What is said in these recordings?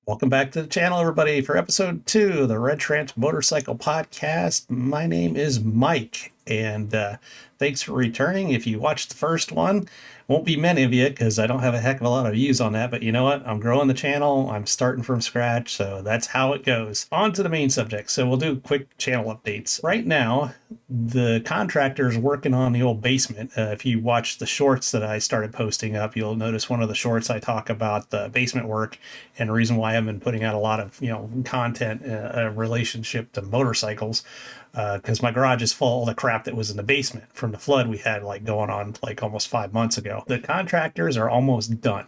Welcome back to the channel, everybody, for episode 2 of the Rench Motorcycle Podcast. My name is Mike, and thanks for returning. If you watched the first one, won't be many of you because I don't have a heck of a lot of views on that, but you know what? I'm growing the channel. I'm starting from scratch, so that's how it goes. On to the main subject. So we'll do quick channel updates. Right now, the contractor's working on the old basement. If you watch the shorts that I started posting up, you'll notice one of the shorts I talk about the basement work and the reason why I've been putting out a lot of content in relationship to motorcycles, because my garage is full of the crap that was in the basement from the flood we had going on almost 5 months ago. The contractors are almost done.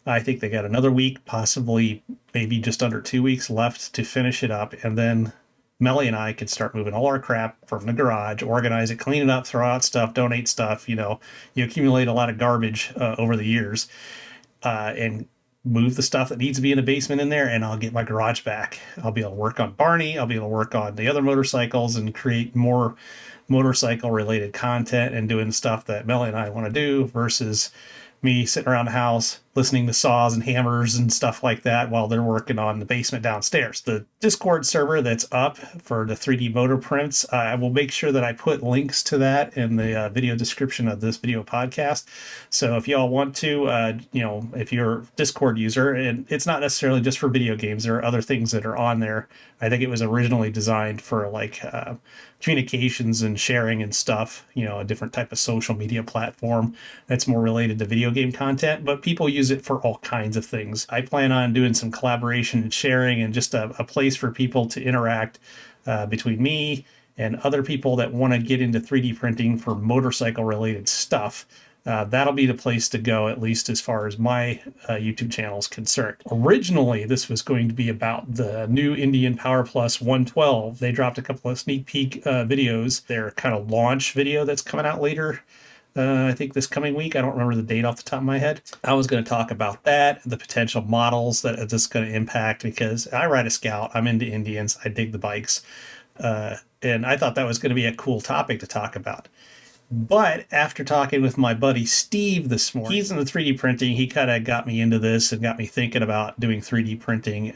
I think they got another week, possibly maybe just under 2 weeks left to finish it up, and then Melly and I can start moving all our crap from the garage, organize it, clean it up, throw out stuff, donate stuff. You accumulate a lot of garbage over the years, and move the stuff that needs to be in the basement in there, and I'll get my garage back. I'll be able to work on Barney. I'll be able to work on the other motorcycles and create more motorcycle related content and doing stuff that Melly and I want to do versus me sitting around the house listening to saws and hammers and stuff like that while they're working on the basement downstairs. The Discord server that's up for the 3D motor prints, I will make sure that I put links to that in the video description of this video podcast. So if y'all want to, if you're a Discord user, and it's not necessarily just for video games, there are other things that are on there. I think it was originally designed for communications and sharing and stuff, a different type of social media platform that's more related to video game content, but people use it for all kinds of things. I plan on doing some collaboration and sharing and just a place for people to interact between me and other people that want to get into 3D printing for motorcycle related stuff. That'll be the place to go, at least as far as my YouTube channel is concerned. Originally, this was going to be about the new Indian Power Plus 112. They dropped a couple of sneak peek videos. Their kind of launch video that's coming out later, I think this coming week. I don't remember the date off the top of my head. I was going to talk about that, the potential models that this is going to impact, because I ride a Scout. I'm into Indians. I dig the bikes. And I thought that was going to be a cool topic to talk about. But after talking with my buddy Steve this morning, he's into 3D printing. He kind of got me into this and got me thinking about doing 3D printing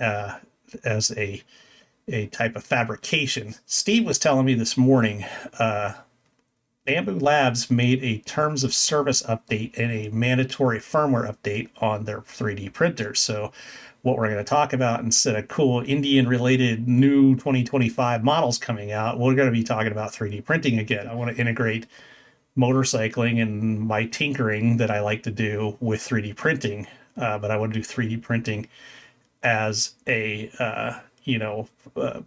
as a type of fabrication. Steve was telling me this morning, Bambu Labs made a terms of service update and a mandatory firmware update on their 3D printers. So what we're going to talk about, instead of cool Indian related new 2025 models coming out, we're going to be talking about 3D printing again. I want to integrate motorcycling and my tinkering that I like to do with 3D printing, but I want to do 3D printing as a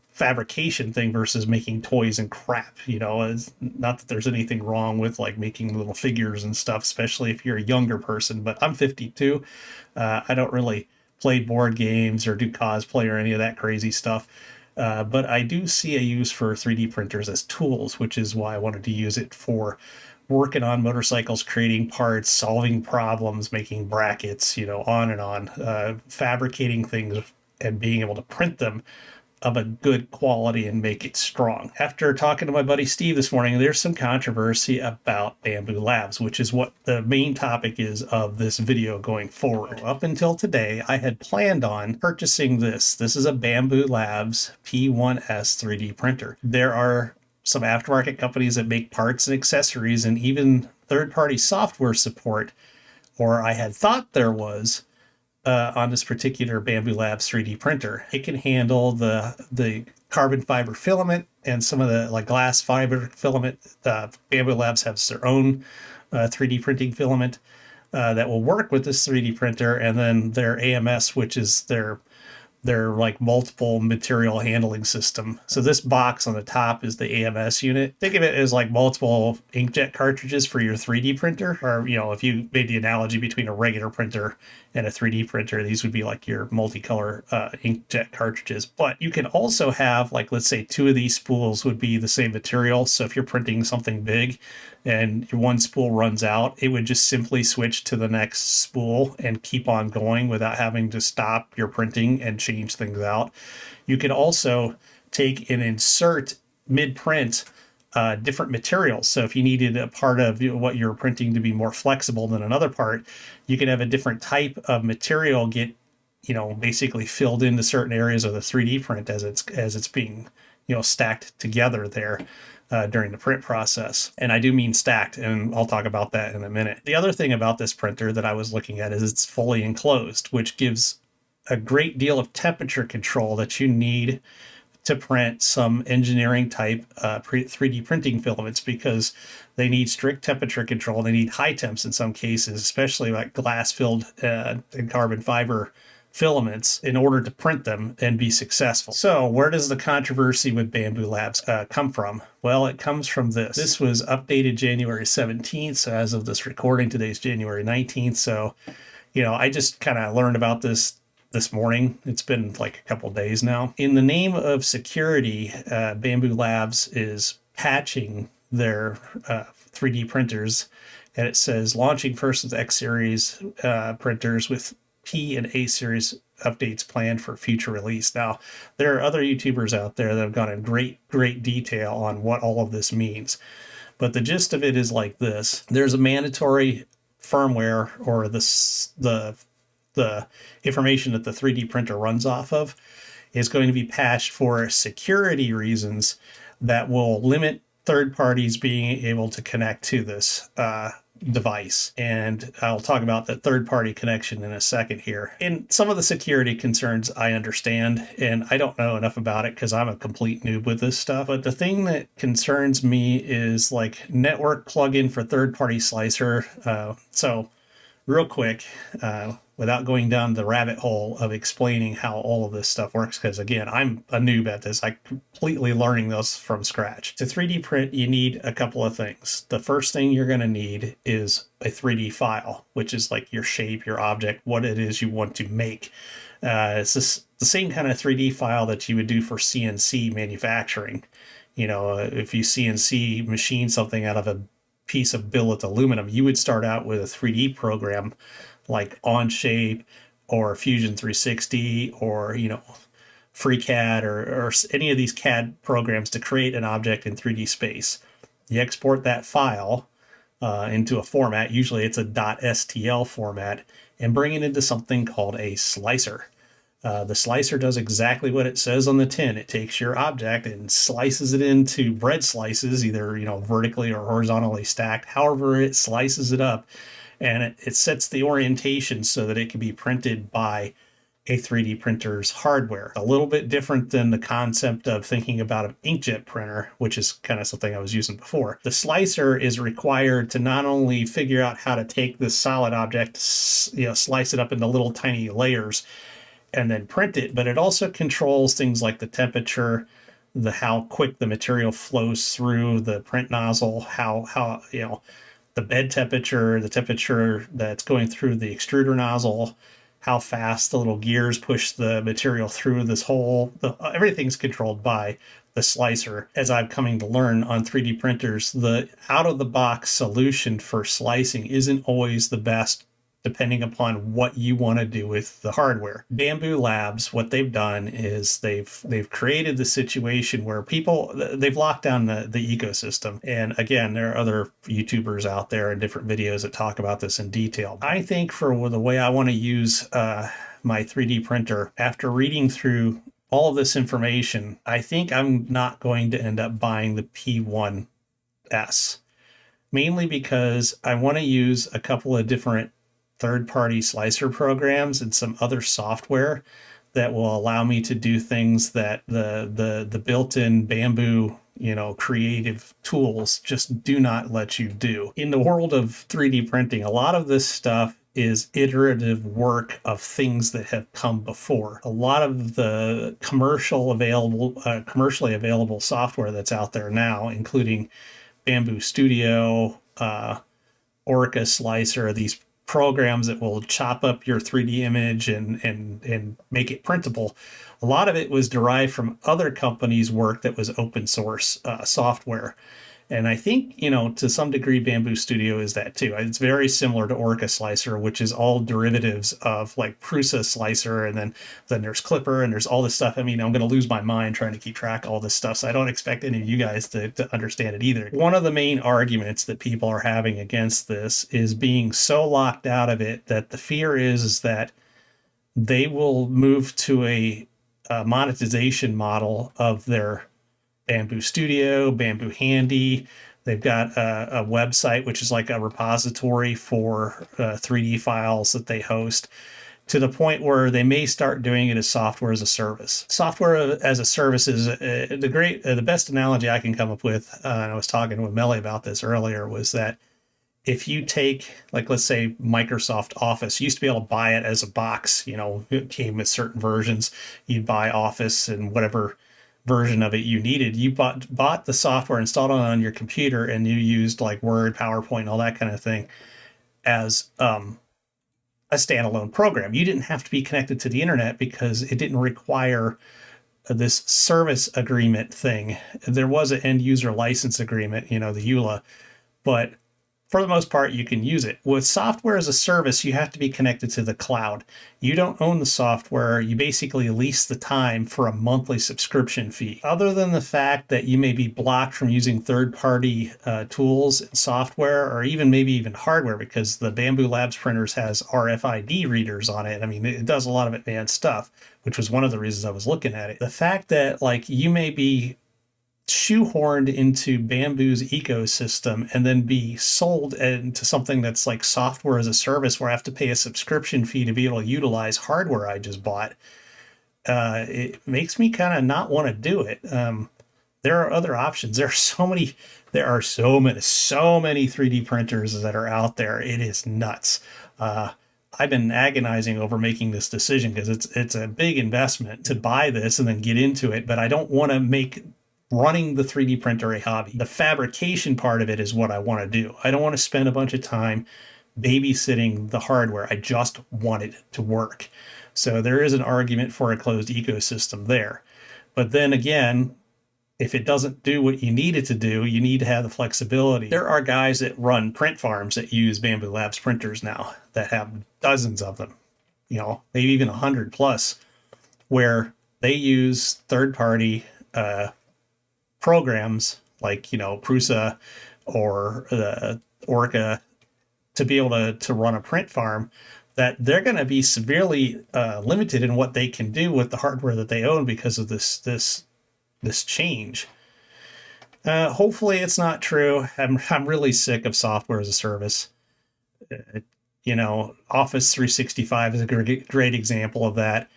fabrication thing versus making toys and crap. It's not that there's anything wrong with making little figures and stuff, especially if you're a younger person, but I'm 52. I don't really play board games or do cosplay or any of that crazy stuff. But I do see a use for 3D printers as tools, which is why I wanted to use it for working on motorcycles, creating parts, solving problems, making brackets, on and on, fabricating things and being able to print them of a good quality and make it strong. After talking to my buddy Steve this morning, there's some controversy about Bambu Labs, which is what the main topic is of this video going forward. Up until today, I had planned on purchasing this. This is a Bambu Labs P1S 3D printer. There are some aftermarket companies that make parts and accessories and even third-party software support, or I had thought there was, on this particular Bambu Labs 3D printer. It can handle the carbon fiber filament and some of the glass fiber filament. Bambu Labs has their own 3D printing filament that will work with this 3D printer, and then their AMS, which is their multiple material handling system. So this box on the top is the AMS unit. Think of it as multiple inkjet cartridges for your 3D printer, or if you made the analogy between a regular printer and a 3D printer, these would be your multicolor inkjet cartridges. But you can also have let's say 2 of these spools would be the same material. So if you're printing something big and your one spool runs out, it would just simply switch to the next spool and keep on going without having to stop your printing and change things out. You could also take and insert mid-print different materials. So if you needed a part of what you're printing to be more flexible than another part, you could have a different type of material get, basically filled into certain areas of the 3D print as it's being, stacked together there during the print process. And I do mean stacked, and I'll talk about that in a minute. The other thing about this printer that I was looking at is it's fully enclosed, which gives a great deal of temperature control that you need to print some engineering type 3D printing filaments, because they need strict temperature control. They need high temps in some cases, especially like glass filled and carbon fiber filaments, in order to print them and be successful. So where does the controversy with Bambu Labs come from? Well, it comes from this. This was updated January 17th. So as of this recording, today's January 19th. So, I just kind of learned about this morning. It's been like a couple days now. In the name of security, Bambu Labs is patching their 3D printers, and it says launching first with X series printers with P and A series updates planned for future release. Now, there are other YouTubers out there that have gone in great detail on what all of this means, but the gist of it is like this. There's a mandatory firmware, or the information that the 3D printer runs off of is going to be patched for security reasons that will limit third parties being able to connect to this device. And I'll talk about that third party connection in a second here. And some of the security concerns I understand, and I don't know enough about it because I'm a complete noob with this stuff. But the thing that concerns me is like network plugin for third party slicer. So real quick, without going down the rabbit hole of explaining how all of this stuff works, because again, I'm a noob at this. I'm completely learning this from scratch. To 3D print, you need a couple of things. The first thing you're going to need is a 3D file, which is like your shape, your object, what it is you want to make. It's the same kind of 3D file that you would do for CNC manufacturing. If you CNC machine something out of a piece of billet aluminum, you would start out with a 3D program like Onshape or Fusion 360 or FreeCAD or any of these CAD programs to create an object in 3D space. You export that file into a format, usually it's a .stl format, and bring it into something called a slicer. The slicer does exactly what it says on the tin. It takes your object and slices it into bread slices, either vertically or horizontally stacked, however it slices it up, and it sets the orientation so that it can be printed by a 3D printer's hardware. A little bit different than the concept of thinking about an inkjet printer, which is kind of something I was using before. The slicer is required to not only figure out how to take this solid object, slice it up into little tiny layers, and then print it, but it also controls things like the temperature, how quick the material flows through the print nozzle, how the bed temperature, the temperature that's going through the extruder nozzle, how fast the little gears push the material through this hole. Everything's controlled by the slicer. As I'm coming to learn on 3D printers, the out-of-the-box solution for slicing isn't always the best, depending upon what you want to do with the hardware. Bambu Labs, what they've done is they've created the situation where they've locked down the ecosystem. And again, there are other YouTubers out there and different videos that talk about this in detail. I think for the way I want to use my 3D printer, after reading through all of this information, I think I'm not going to end up buying the P1S, mainly because I want to use a couple of different third-party slicer programs and some other software that will allow me to do things that the built-in Bambu creative tools just do not let you do. In the world of 3D printing, a lot of this stuff is iterative work of things that have come before. A lot of the commercially available software that's out there now, including Bambu Studio, Orca Slicer, these programs that will chop up your 3D image and make it printable. A lot of it was derived from other companies' work that was open source software. And I think, you know, to some degree, Bambu Studio is that too. It's very similar to Orca Slicer, which is all derivatives of like Prusa Slicer, and then there's Clipper, and there's all this stuff. I mean, I'm going to lose my mind trying to keep track of all this stuff, so I don't expect any of you guys to understand it either. One of the main arguments that people are having against this is being so locked out of it that the fear is that they will move to a monetization model of their Bambu Studio, Bambu Handy. They've got a website, which is like a repository for 3D files that they host, to the point where they may start doing it as software as a service. Software as a service is the best analogy I can come up with. And I was talking with Melly about this earlier, was that if you take, like, let's say Microsoft Office, you used to be able to buy it as a box, you know, it came with certain versions. You'd buy Office and whatever version of it you needed. You bought the software, installed it on your computer, and you used like Word, PowerPoint, all that kind of thing as a standalone program. You didn't have to be connected to the internet because it didn't require this service agreement thing. There was an end user license agreement, you know, the EULA, but for the most part, you can use it. With software as a service, you have to be connected to the cloud. You don't own the software. You basically lease the time for a monthly subscription fee. Other than the fact that you may be blocked from using third-party tools and software, or maybe even hardware, because the Bambu Labs printers has RFID readers on it. I mean, it does a lot of advanced stuff, which was one of the reasons I was looking at it. The fact that like you may be shoehorned into Bambu's ecosystem and then be sold into something that's like software as a service, where I have to pay a subscription fee to be able to utilize hardware I just bought, it makes me kind of not want to do it. There are other options. There are so many 3D printers that are out there. It is nuts. I've been agonizing over making this decision because it's a big investment to buy this and then get into it, but I don't want to make running the 3D printer a hobby. The fabrication part of it is what I want to do. I don't want to spend a bunch of time babysitting the hardware. I just want it to work. So there is an argument for a closed ecosystem there. But then again, if it doesn't do what you need it to do, you need to have the flexibility. There are guys that run print farms that use Bambu Labs printers now that have dozens of them, you know, maybe even 100 plus, where they use third-party programs like, you know, Prusa or Orca to be able to run a print farm, that they're going to be severely limited in what they can do with the hardware that they own because of this change. Hopefully it's not true. I'm really sick of software as a service. You know, Office 365 is a great example of that.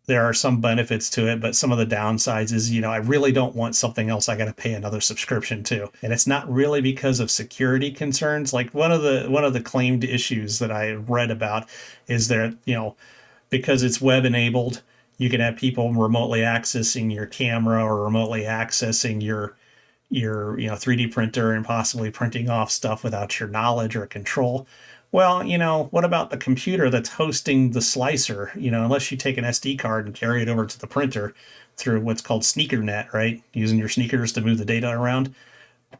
There are some benefits to it, but some of the downsides is, you know, I really don't want something else I got to pay another subscription to. And it's not really because of security concerns. Like one of the claimed issues that I read about is that, you know, because it's web enabled, you can have people remotely accessing your camera or remotely accessing your 3D printer and possibly printing off stuff without your knowledge or control. Well, you know, what about the computer that's hosting the slicer? You know, unless you take an SD card and carry it over to the printer through what's called SneakerNet, right? Using your sneakers to move the data around.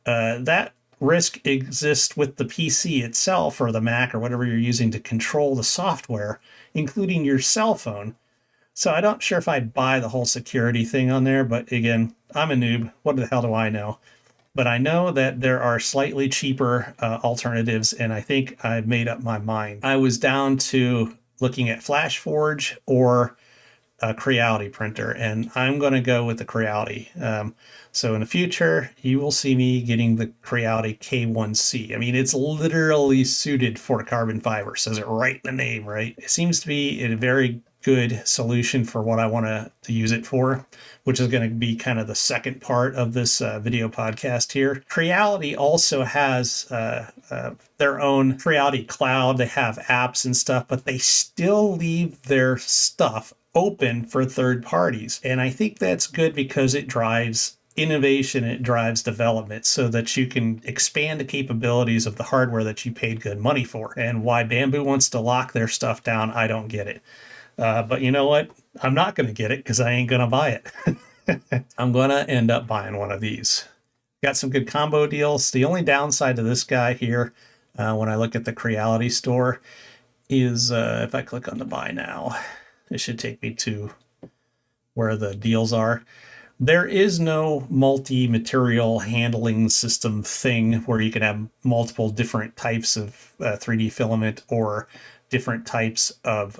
That risk exists with the PC itself or the Mac or whatever you're using to control the software, including your cell phone. So I'm not sure if I'd buy the whole security thing on there, but again, I'm a noob. What the hell do I know? But I know that there are slightly cheaper alternatives, and I think I've made up my mind. I was down to looking at FlashForge or a Creality printer, and I'm going to go with the Creality. So in the future, you will see me getting the Creality K1C. I mean, it's literally suited for carbon fiber. It says it right in the name, right? It seems to be a very good solution for what I want to use it for, which is going to be kind of the second part of this video podcast here. Creality also has their own Creality Cloud. They have apps and stuff, but they still leave their stuff open for third parties. And I think that's good because it drives innovation, it drives development so that you can expand the capabilities of the hardware that you paid good money for. And why Bambu wants to lock their stuff down, I don't get it. But you know what? I'm not going to get it because I ain't going to buy it. I'm going to end up buying one of these. Got some good combo deals. The only downside to this guy here, when I look at the Creality store, is if I click on the buy now, it should take me to where the deals are. There is no multi-material handling system thing where you can have multiple different types of 3D filament or different types of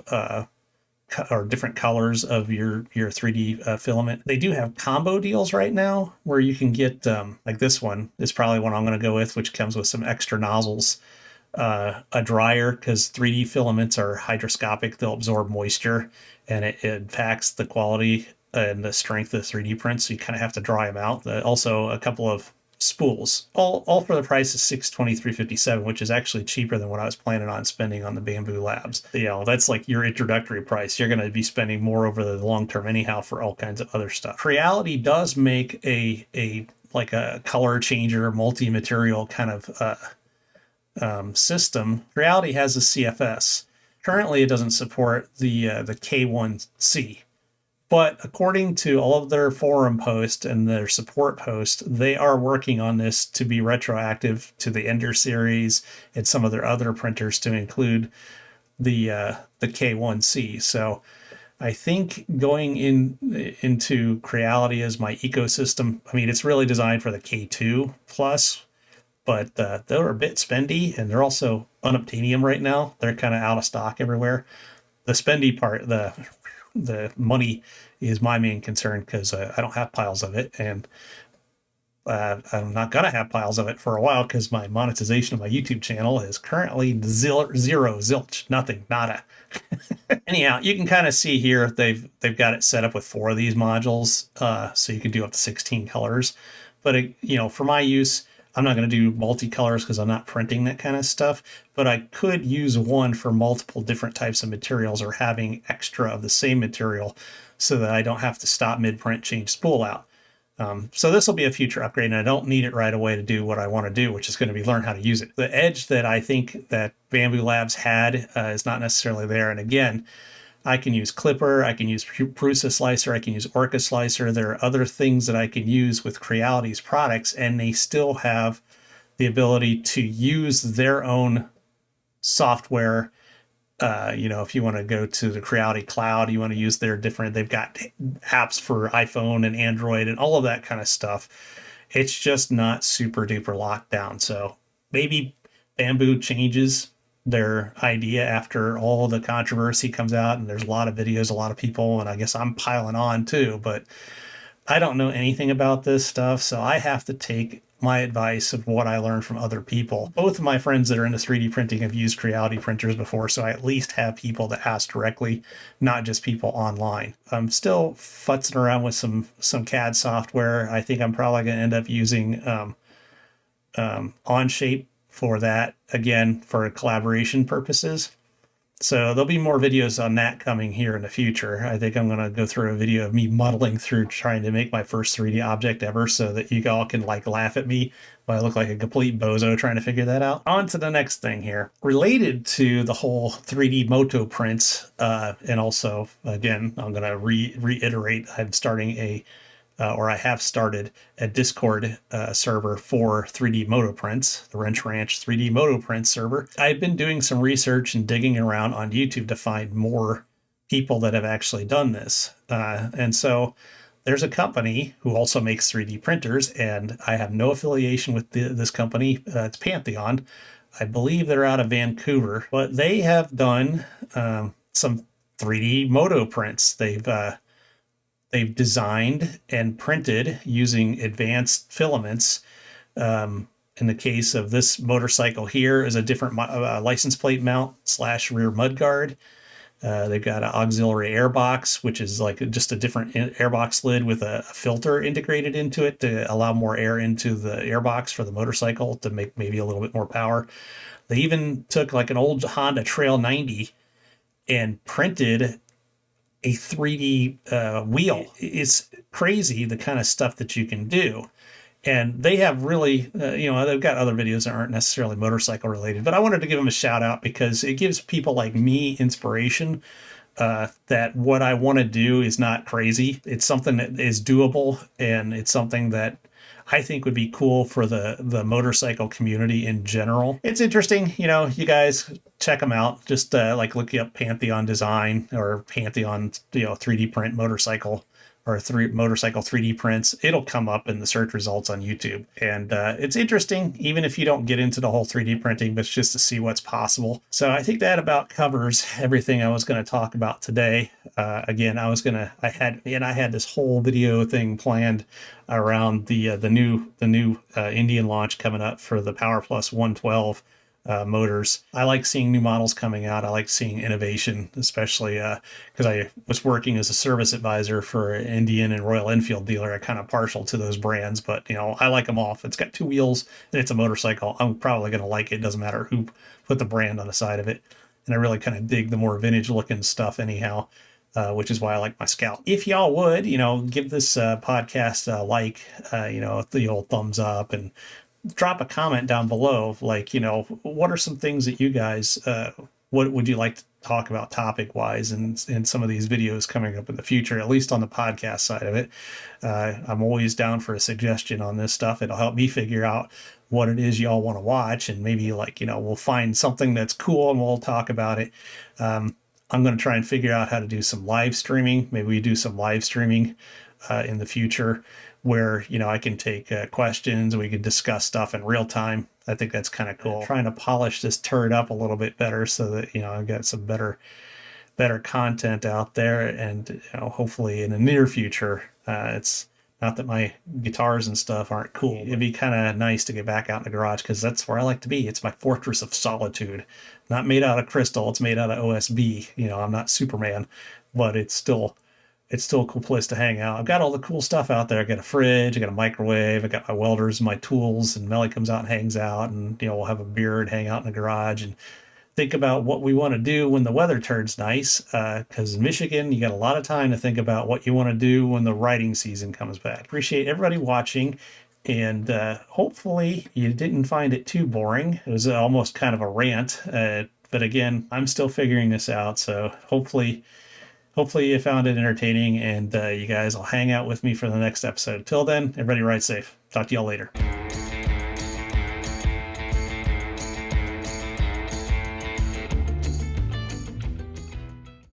or different colors of your 3D filament. They do have combo deals right now where you can get like this one is probably one I'm going to go with, which comes with some extra nozzles, a dryer, because 3D filaments are hygroscopic. They'll absorb moisture, and it impacts the quality and the strength of 3D prints. So you kind of have to dry them out. Also, a couple of spools, all for the price of $623.57, which is actually cheaper than what I was planning on spending on the Bambu Labs. You know, that's like your introductory price. You're going to be spending more over the long term anyhow for all kinds of other stuff. Creality does make a like a color changer, multi-material kind of system. Creality has a CFS. Currently, it doesn't support the K1C. But according to all of their forum posts and their support posts, they are working on this to be retroactive to the Ender series and some of their other printers to include the K1C. So I think going into Creality as my ecosystem, I mean, it's really designed for the K2 Plus, but they're a bit spendy, and they're also unobtainium right now. They're kind of out of stock everywhere. The spendy part, the money is my main concern, because I don't have piles of it, and I'm not gonna have piles of it for a while because my monetization of my YouTube channel is currently zero, zilch, nothing, nada. Anyhow, you can kind of see here they've got it set up with 4 of these modules, so you can do up to 16 colors. But you know, for my use, I'm not going to do multicolors because I'm not printing that kind of stuff, but I could use one for multiple different types of materials, or having extra of the same material so that I don't have to stop mid-print, change spool out. So this will be a future upgrade, and I don't need it right away to do what I want to do, which is going to be learn how to use it. The edge that I think that Bambu Labs had is not necessarily there. And again, I can use Clipper, I can use Prusa Slicer, I can use Orca Slicer. There are other things that I can use with Creality's products, and they still have the ability to use their own software. You know, if you want to go to the Creality Cloud, you want to use their different, they've got apps for iPhone and Android and all of that kind of stuff. It's just not super duper locked down. So maybe Bambu changes their idea after all the controversy comes out, and there's a lot of videos, a lot of people, and I guess I'm piling on too, but I don't know anything about this stuff, so I have to take my advice of what I learned from other people. Both of my friends that are into 3D printing have used Creality printers before, so I at least have people to ask directly, not just people online. I'm still futzing around with some CAD software. I think I'm probably going to end up using Onshape for that, again, for collaboration purposes. So there'll be more videos on that coming here in the future. I think I'm going to go through a video of me muddling through trying to make my first 3D object ever, so that you all can like laugh at me when I look like a complete bozo trying to figure that out. On to the next thing here. Related to the whole 3D Moto prints, and also, again, I'm going to reiterate, I'm starting or I have started a Discord server for 3D Moto prints, the Rench 3D Moto print server. I've been doing some research and digging around on YouTube to find more people that have actually done this. And so there's a company who also makes 3D printers, and I have no affiliation with this company. It's Pantheon. I believe they're out of Vancouver, but they have done some 3D Moto prints. They've designed and printed using advanced filaments. In the case of this motorcycle here is a different license plate mount / rear mudguard. They've got an auxiliary airbox, which is like just a different airbox lid with a filter integrated into it to allow more air into the airbox for the motorcycle to make maybe a little bit more power. They even took like an old Honda Trail 90 and printed a 3D wheel. It's crazy the kind of stuff that you can do. And they have really, they've got other videos that aren't necessarily motorcycle related, but I wanted to give them a shout out because it gives people like me inspiration that what I want to do is not crazy. It's something that is doable, and it's something that I think would be cool for the motorcycle community in general. It's interesting, you know, you guys check them out. Just like look up Pantheon Design or Pantheon, you know, 3D print motorcycle or motorcycle 3D prints. It'll come up in the search results on YouTube. And it's interesting, even if you don't get into the whole 3D printing, but it's just to see what's possible. So I think that about covers everything I was going to talk about today. Again, I had this whole video thing planned around the new Indian launch coming up for the Power Plus 112 motors. I like seeing new models coming out. I like seeing innovation, especially because I was working as a service advisor for an Indian and Royal Enfield dealer. I'm kind of partial to those brands, but you know, I like them all. If it's got two wheels and it's a motorcycle, I'm probably going to like it. It doesn't matter who put the brand on the side of it. And I really kind of dig the more vintage looking stuff anyhow. Which is why I like my Scout. If y'all would, you know, give this podcast a like, you know, the old thumbs up, and drop a comment down below. Like, you know, what are some things that you guys, what would you like to talk about topic wise in some of these videos coming up in the future, at least on the podcast side of it. I'm always down for a suggestion on this stuff. It'll help me figure out what it is y'all want to watch, and maybe like, you know, we'll find something that's cool and we'll talk about it. I'm going to try and figure out how to do some live streaming. Maybe we do some live streaming in the future where, you know, I can take questions and we can discuss stuff in real time. I think that's kind of cool. Trying to polish this turd up a little bit better so that, you know, I've got some better content out there. And, you know, hopefully in the near future, it's not that my guitars and stuff aren't cool. It'd be kind of nice to get back out in the garage because that's where I like to be. It's my fortress of solitude. Not made out of crystal. It's made out of OSB. You know, I'm not Superman, but it's still a cool place to hang out. I've got all the cool stuff out there. I got a fridge, I got a microwave, I got my welders and my tools, and Melly comes out and hangs out, and, you know, we'll have a beer and hang out in the garage and think about what we want to do when the weather turns nice, because in Michigan, you got a lot of time to think about what you want to do when the riding season comes back. Appreciate everybody watching, and hopefully you didn't find it too boring. It was almost kind of a rant, but again, I'm still figuring this out, so hopefully you found it entertaining, and you guys will hang out with me for the next episode. Till then, everybody ride safe. Talk to y'all later.